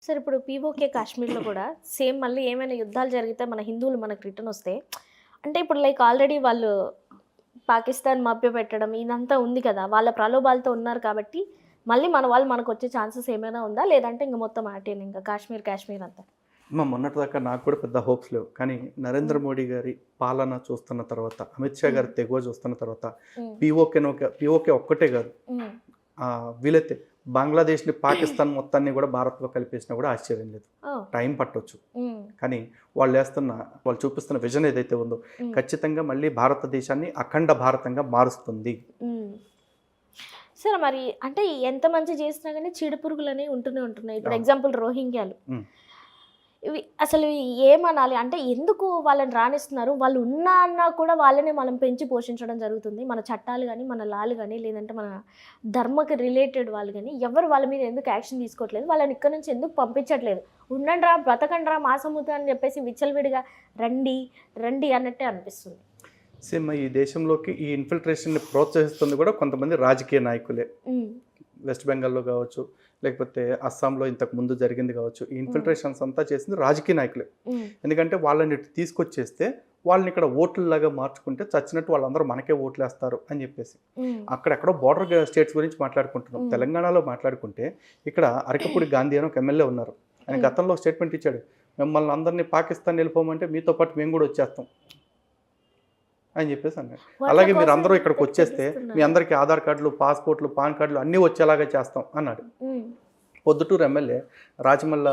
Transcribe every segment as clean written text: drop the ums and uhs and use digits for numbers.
Sir ఇప్పుడు PoK కాశ్మీర్‌లో కూడా సేమ్ మళ్ళీ ఏమైనా యుద్ధాలు జరిగితే మన హిందువులు మనకు రిటర్న్ వస్తే అంటే ఇప్పుడు లైక్ ఆల్రెడీ వాళ్ళు పాకిస్తాన్ మభ్యపెట్టడం ఇదంతా ఉంది కదా! వాళ్ళ ప్రలోభాలతో ఉన్నారు కాబట్టి మళ్ళీ మన వాళ్ళు మనకొచ్చే ఛాన్సెస్ ఏమైనా ఉందా? లేదంటే ఇంక మొత్తం ఆటేనా ఇంక కాశ్మీర్ అంతా? మొన్నటిదాకా నాకు కూడా పెద్ద హోప్స్ లేవు. కానీ నరేంద్ర హ్మ్. మోడీ గారి పాలన చూస్తున్న తర్వాత, అమిత్ షా హ్మ్. గారి తెగువ చూస్తున్న తర్వాత హ్మ్. పీఓకే ఒక్కటే కాదు. హ్మ్. వీలైతే బంగ్లాదేశ్‌ని, పాకిస్తాన్ మొత్తాన్ని కూడా భారత్‌లో కలిపేసినా కూడా ఆశ్చర్యం లేదు. ఓహ్! టైం పట్టొచ్చు. హ్మ్. కానీ వాళ్ళు చూపిస్తున్న విజన్ ఏదైతే ఉందో హ్మ్. ఖచ్చితంగా మళ్ళీ భారతదేశాన్ని అఖండ భారతంగా మారుస్తుంది. హ్మ్. సరే మరి అంటే ఎంత మంచి చేసినా గాని చీడపురుగులనేవి ఉంటూనే ఉంటున్నాయి. ఇప్పుడు అవును. ఎగ్జాంపుల్ రోహింగ్యాలు. హ్మ్. ఇవి అసలు ఏమనాలి? అంటే ఎందుకు వాళ్ళని రానిస్తున్నారు? వాళ్ళు ఉన్నా అన్నా కూడా వాళ్ళని మనం పెంచి పోషించడం జరుగుతుంది. మన చట్టాలు గాని, మన లాలు గాని, లేదంటే మన ధర్మకి రిలేటెడ్ వాళ్ళు గాని, ఎవరు వాళ్ళ మీద ఎందుకు యాక్షన్ తీసుకోవట్లేదు? వాళ్ళని ఇక్కడి నుంచి ఎందుకు పంపించట్లేదు? ఉండండిరా, బ్రతకండిరా మాసముద్దు అని చెప్పేసి విచ్చలవిడిగా రండి, రండి అన్నట్టే అనిపిస్తుంది. సేమ్ ఈ దేశంలోకి ఈ ఇన్ఫిల్ట్రేషన్‌ని ప్రోత్సహిస్తుంది కూడా కొంతమంది రాజకీయ నాయకులే. హ్మ్. వెస్ట్ బెంగాల్‌లో కావచ్చు, లేకపోతే అస్సాంలో ఇంతకు ముందు జరిగింది కావచ్చు. ఈ హ్మ్. ఇన్ఫిల్ట్రేషన్స్ అంతా చేసింది రాజకీయ నాయకులే. హ్మ్. ఎందుకంటే వాళ్ళని ఇటు తీసుకొచ్చేస్తే వాళ్ళని ఇక్కడ ఓట్లలాగా మార్చుకుంటే చచ్చినట్టు వాళ్ళందరూ మనకే ఓట్లేస్తారు అని చెప్పేసి. హ్మ్. అక్కడెక్కడో బోర్డర్ స్టేట్స్ గురించి మాట్లాడుకుంటున్నాం. హ్మ్. తెలంగాణలో మాట్లాడుకుంటే ఇక్కడ అరకపూడి గాంధీ అని ఒక ఎమ్మెల్యే ఉన్నారు. ఆయన హ్మ్. గతంలో స్టేట్మెంట్ ఇచ్చాడు. మిమ్మల్ని అందరినీ పాకిస్తాన్ వెళ్ళిపోమంటే మీతో పాటు మేము కూడా వచ్చేస్తాం అని చెప్పేసి అన్నాడు. ఓట్ల అలాగే కోసం మీరందరూ ఇంత ఇక్కడికి వచ్చేస్తే మీ తెగిస్తున్నారా? అందరికీ ఆధార్ కార్డులు, పాస్‌పోర్ట్‌లు, పాన్ కార్డులు అన్నీ వచ్చేలాగా చేస్తాం అన్నాడు. హ్మ్. పొద్దుటూరు ఎమ్మెల్యే రాచమల్ల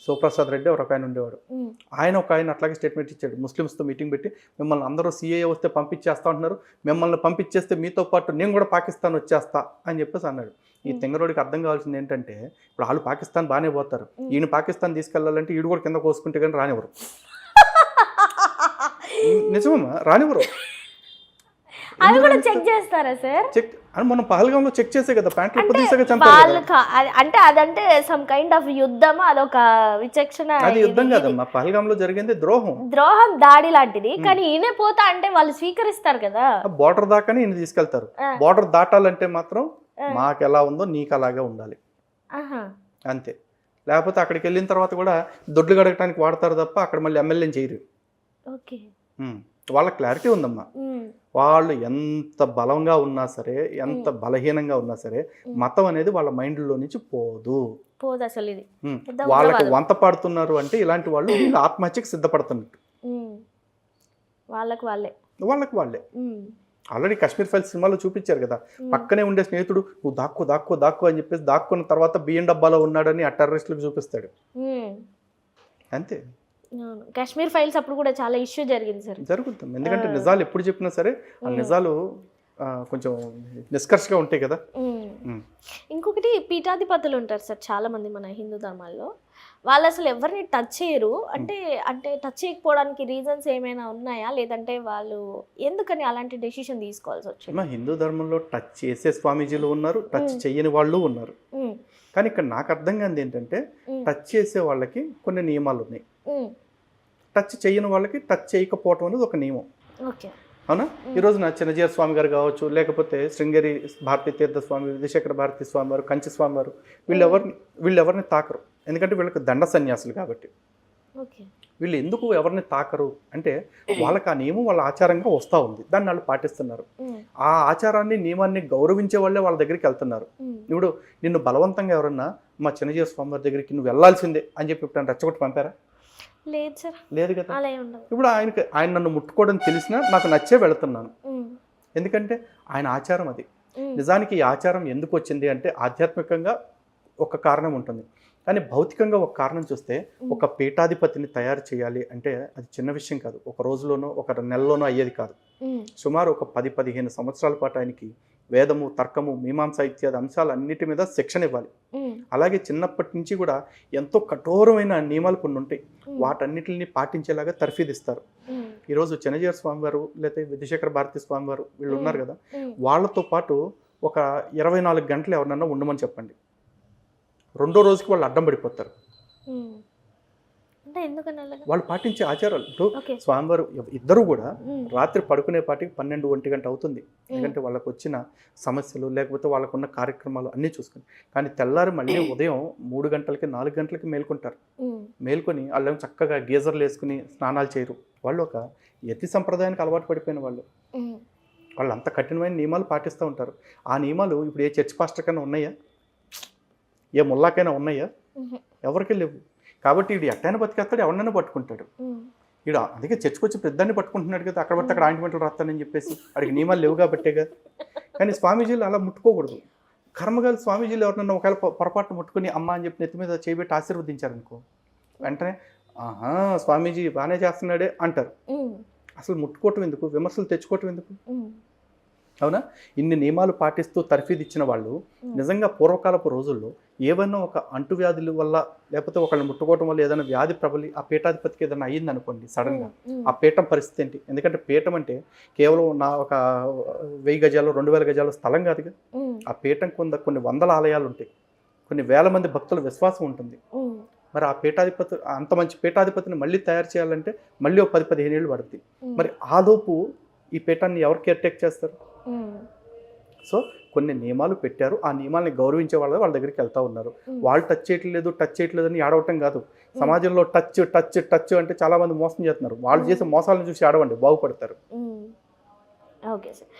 శివప్రసాద్ రెడ్డి ఒకఆయన ఉండేవాడు. హ్మ్. ఆయన అట్లాగే స్టేట్మెంట్ ఇచ్చాడు. ముస్లిమ్స్‌తో మీటింగ్ పెట్టి మిమ్మల్ని అందరూ సీఏఏ వస్తే పంపించేస్తా అంటున్నారు. మిమ్మల్ని పంపించేస్తే మీతో పాటు నేను కూడా పాకిస్తాన్ వచ్చేస్తా అని చెప్పేసి అన్నాడు. ఈ హ్మ్. తెంగరోడికి అర్థం కావాల్సింది ఏంటంటే ఇప్పుడు ఆళ్ళు పాకిస్తాన్ బానే పోతారు. హ్మ్. ఈయన పాకిస్తాన్ తీసుకెళ్ళాలంటే ఈడు కూడా కింద కోసుకుంటే గాని రానివ్వరు. నిజమమ్మా రానివ్వరు. అవి ఎందుకు కూడా చెక్ రానిస్తారు? చేస్తారా సార్? అని మొన్న పహల్గామ్‌లో చెక్ చేసే కదా! ప్యాంట్లు అంటే ఇప్పదీసాక చంపారు కదా! వాళ్ళు అంటే అదంటే సమ్ కైండ్ ఆఫ్ యుద్ధమా? అదొక విచక్షణ అది యుద్ధం ఇది కాదమ్మా. పహల్గామ్‌లో జరిగింది ద్రోహం. ద్రోహం, దాడి లాంటిది. హ్మ్. కానీ ఈయనే పోతా అంటే వాళ్ళు స్వీకరిస్తారు కదా! బోర్డర్ దాకానే ఈయన్ని తీసుకెళ్తారు. ఆ! బోర్డర్ దాటాలంటే మాత్రం ఆ! మాకెలా ఉందో నీకలాగే ఉండాలి. ఆహా! అంతే. లేపోతే అక్కడికెళ్ళిన తర్వాత కూడా దొడ్లు గడగటానికి వాడతారు తప్ప అక్కడ మళ్ళీ ఎమ్మెల్యేని చేయరు. ఓకే. హ్మ్. వాళ్ళకి క్లారిటీ ఉందమ్మా. హ్మ్. వాళ్ళు ఎంత బలంగా ఉన్నా సరే, ఎంత హ్మ్. బలహీనంగా ఉన్నా సరే, హ్మ్. మతం అనేది వాళ్ళ మైండ్‌లో నుంచి పోదు. పోదసలిది. హ్మ్. పెద్ద వాళ్ళకి ఉగ్రవాదం. వంత పాడుతున్నారు అంటే ఇలాంటి వాళ్ళు వీళ్ళు ఆత్మహత్యకి సిద్ధపడుతున్నట్టు. హ్మ్. వాళ్ళకి వాళ్ళే. వాళ్ళకి వాళ్ళే. హ్మ్. ఆల్రెడీ 'కాశ్మీర్ ఫైల్స్' సినిమాలో చూపిచ్చారు గదా! హ్మ్. పక్కనే ఉండే స్నేహితుడు "నువ్వు దాక్కో, దాక్కో, దాక్కో" అని చెప్పేసి దాక్కున్న తర్వాత బియ్యం డబ్బాలో ఉన్నాడని ఆ టెర్రరిస్ట్‌లకి చూపిస్తాడు. హ్మ్. అంతే. అవును. 'కాశ్మీర్ ఫైల్స్' అప్పుడు కూడా చాలా ఇష్యూ జరిగింది సార్. జరుగుతుంది. ఆ! ఎందుకంటే నిజాలు ఎప్పుడు చెప్పినా సరే, ఆ హ్మ్. నిజాలు కొంచెం నిష్కర్షగా ఉంటాయి కదా! హ్మ్. హ్మ్. ఇంకొకటి పీఠాధిపతులుంటారు సార్ చాలామంది మన హిందూ ధర్మాల్లో. వాళ్ళసలు ఎవరిని టచ్ చేయరు. హ్మ్. అంటే టచ్ చేయకపోవడానికి రీజన్స్ ఏమైనా ఉన్నాయా? లేదంటే వాళ్ళు ఎందుకని అలాంటి డెసిషన్ మా తీసుకోవాల్సొచ్చింది? హిందూ ధర్మంలో టచ్ చేసే స్వామీజీలు ఉన్నారు. టచ్ హ్మ్. చెయ్యని వాళ్ళు ఉన్నారు. హ్మ్. కానీ ఇక్కడ నాకు అర్థం కానిదేంటంటే, హ్మ్. టచ్ చేసే వాళ్ళకి కొన్ని నియమాలున్నాయి. హ్మ్. టచ్ చెయ్యని వాళ్ళకి టచ్ చేయకపోవటం అనేది ఒక నియమం. ఓకే. అవునా? ఈ హ్మ్. రోజున చిన్నజీయర్ స్వామి గారు కావచ్చు, లేకపోతే శృంగేరి భారతీ తీర్థ స్వామి, విధుశేఖర భారతీ స్వామి వారు, కంచి స్వామి వారు హ్మ్. వీళ్ళెవరిని తాకరు. ఎందుకంటే వీళ్ళకి దండ సన్యాసులు కాబట్టి. ఓకే. వీళ్ళు ఎందుకు ఎవరిని తాకరు అంటే వాళ్ళకి ఆ నియమం వాళ్ళ ఆచారంగా వస్తా ఉంది. దాన్ని ఆళ్ళు పాటిస్తున్నారు. హ్మ్. ఆ ఆచారాన్ని, నియమాన్ని గౌరవించే వాళ్ళే వాళ్ళ దగ్గరికెళ్తున్నారు. హ్మ్. ఇప్పుడు నిన్ను బలవంతంగా ఎవరన్నా మా చిన్నజీయర్ స్వామి వారి దగ్గరికి నువ్వు వెళ్ళాల్సిందే అని చెప్పి ఎప్పుడైనా రెచ్చగొట్టి పంపారా? లేదు సార్. లేదు కదా! అలా ఏం ఉండదు. ఇప్పుడు ఆయన నన్ను ముట్టుకోవడం తెలిసినా నాకు నచ్చే వెళ్తున్నాను. హ్మ్. ఎందుకంటే ఆయన ఆచారం అది. హ్మ్. నిజానికి ఈ ఆచారం ఎందుకొచ్చింది అంటే ఆధ్యాత్మికంగా ఒక కారణం ఉంటుంది. కానీ భౌతికంగా ఒక కారణం చూస్తే హ్మ్. ఒక పీఠాధిపతిని తయారు చేయాలి అంటే అది చిన్న విషయం కాదు. ఒక రోజులోనో, ఒక నెలలోనో అయ్యేది కాదు. హ్మ్. సుమారు ఒక 10, 15 సంవత్సరాల పాటు ఆయనకి వేదము, తర్కము, మీమాంస ఇత్యాది అంశాలన్నిటి మీద శిక్షణ ఇవ్వాలి. హ్మ్. అలాగే చిన్నప్పటి నుంచి కూడా ఎంతో కఠోరమైన నియమాలు కొన్ని ఉంటాయి. హ్మ్. వాటన్నిటిని పాటించేలాగా తర్ఫీదిస్తారు. హ్మ్. ఈరోజు చిన్నజీయర్ స్వామివారు లేకపోతే విధుశేఖర భారతి స్వామివారు వీళ్ళు హ్మ్. ఉన్నారు కదా! హ్మ్. వాళ్ళతో పాటు ఒక 24 గంటలు ఎవరినన్నా ఉండమని చెప్పండి. రెండో రోజుకి వాళ్ళు అడ్డం పడిపోతారు. హ్మ్. అంటే ఎందుకని అలాగా? వాళ్ళు పాటించే ఆచారాలు. ఇప్పుడు ఓకే. స్వామివారు ఇద్దరు కూడా ఉమ్, రాత్రి పడుకునేపాటికి 12, 1 గంట అవుతుంది. ఎందుకంటే వాళ్ళకు వచ్చిన సమస్యలు లేకపోతే వాళ్ళకున్న కార్యక్రమాలు అన్నీ చూసుకుని. కానీ తెల్లారి మళ్ళీ ఉదయం 3 గంటలకి 4 గంటలకి మేల్కొంటారు. ఉమ్, మేల్కొని వాళ్ళేమో చక్కగా గీజర్లు వేసుకుని స్నానాలు చేయరు. వాళ్ళు ఒక యతి సంప్రదాయానికి అలవాటు పడిపోయిన వాళ్ళు. ఉమ్, వాళ్ళు అంత కఠినమైన నియమాలు పాటిస్తూ ఉంటారు. ఆ నియమాలు ఇప్పుడు ఏ చర్చ్ పాస్టర్ కన్నా ఉన్నాయా? ఏ ముల్లాకైనా ఉన్నాయా? ఉమ్, ఎవరికీ లేవు. కాబట్టి వీడు ఎట్టైనా బతికేస్తాడు, ఎవరినైనా పట్టుకుంటాడు. ఉమ్, వీడు అందుకే చర్చకు వచ్చి పెద్దాన్ని పట్టుకుంటున్నాడు కదా, అక్కడ పడితే అక్కడ ఆయింట్మెంట్లు రాస్తానని చెప్పేసి. వాడికి నియమాలు లేవు కాబట్టేగా. కానీ స్వామీజీలు అలా ముట్టుకోకూడదు. కర్మగాలి స్వామీజీలు ఎవరినన్నా ఒకవేళ పొరపాటు ముట్టుకుని అమ్మ అని చెప్పి నెత్తి మీద చేయబెట్టి ఆశీర్వదించారనుకో, వెంటనే ఆహా స్వామీజీ బాగానే చేస్తున్నాడే అంటారు. ఉమ్, అసలు ముట్టుకోవటం ఎందుకు, విమర్శలు తెచ్చుకోవటం ఎందుకు? ఉమ్, అవునా? ఇన్ని నియమాలు పాటిస్తూ తర్ఫీదు ఇచ్చిన వాళ్ళు నిజంగా పూర్వకాలపు రోజుల్లో ఏవైనా ఒక అంటువ్యాధుల వల్ల లేకపోతే ఒకళ్ళని ముట్టుకోవటం వల్ల ఏదైనా వ్యాధి ప్రబలి ఆ పీఠాధిపతికి ఏదైనా అయ్యింది అనుకోండి సడన్గా, ఉమ్, ఆ పీఠం పరిస్థితి ఏంటి? ఎందుకంటే పీఠం అంటే కేవలం నా ఒక 1000 గజాలు 2000 గజాల స్థలం కాదుగా. ఉమ్, ఆ పీఠం కింద కొన్ని వందల ఆలయాలు ఉంటాయి, కొన్ని వేల మంది భక్తుల విశ్వాసం ఉంటుంది. ఉమ్, మరి ఆ పీఠాధిపతి అంత మంచి పీఠాధిపతిని మళ్ళీ తయారు చేయాలంటే మళ్ళీ ఒక 10-15 ఏళ్ళు పడుతుంది. ఉమ్, మరి ఆలోపు ఈ పీఠాన్ని ఎవరు కేర్టేక్ చేస్తారు? ఉమ్, సో కొన్ని నియమాలు పెట్టారు, ఆ నియమాలని గౌరవించే వాళ్ళ దగ్గరికి వెళ్తూ ఉన్నారు. వాళ్ళు టచ్ చేయట్లేదు అని ఏడవటం కాదు. సమాజంలో టచ్ టచ్ టచ్ అంటే చాలామంది మోసం చేస్తున్నారు. వాళ్ళు చేసే మోసాలను చూసి ఏడవండి, బాగుపడతారు. Okay sir.